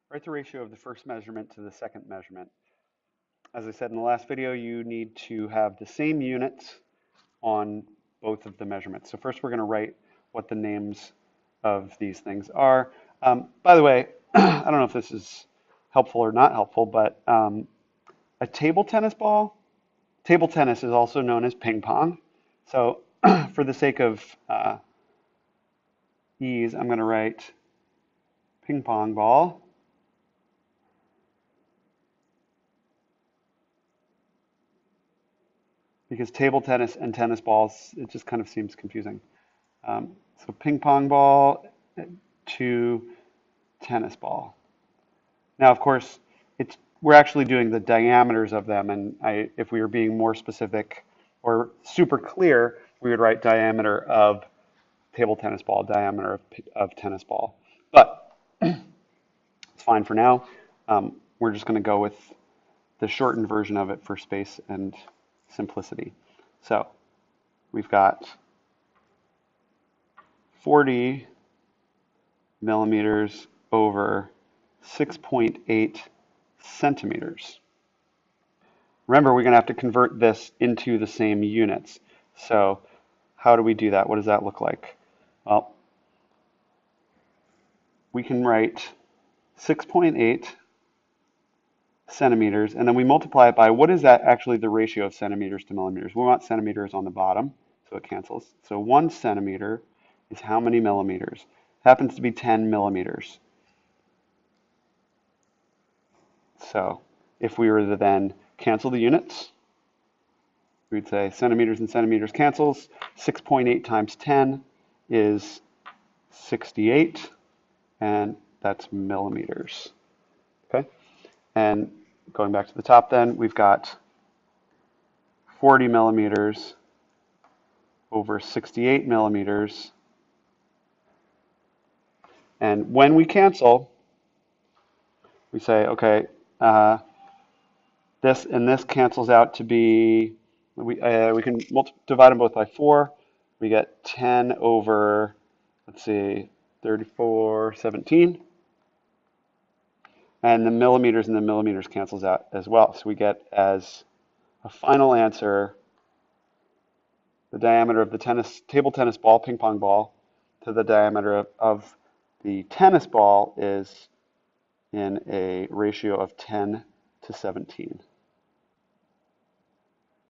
Write the ratio of the first measurement to the second measurement. As I said in the last video, you need to have the same units on both of the measurements. So first we're going to write what the names of these things are. By the way, I don't know if this is helpful or not helpful, but a table tennis ball, table tennis is also known as ping pong. So for the sake of ease, I'm going to write ping pong ball. Because table tennis and tennis balls, it just kind of seems confusing. So ping pong ball to tennis ball. Now, of course, we're actually doing the diameters of them, and if we were being more specific or super clear, we would write diameter of table tennis ball, diameter of tennis ball. But it's fine for now. We're just going to go with the shortened version of it for space and simplicity. So we've got 40 millimeters over 6.8 centimeters. Remember, we're going to have to convert this into the same units. So how do we do that? What does that look like? Well, we can write 6.8 centimeters, and then we multiply it by what is that actually the ratio of centimeters to millimeters. We want centimeters on the bottom, so it cancels. So 1 centimeter is how many millimeters? It happens to be 10 millimeters. So if we were to then cancel the units, we'd say centimeters and centimeters cancels. 6.8 times 10 is 68, and that's millimeters. Okay? And going back to the top then, we've got 40 millimeters over 68 millimeters. And when we say, okay, this and this cancels out to be, we can divide them both by 4. We get 10 over, let's see, 34, 17. And the millimeters cancels out as well. So we get as a final answer the diameter of the table tennis ball, ping pong ball, to the diameter of the tennis ball is in a ratio of 10 to 17.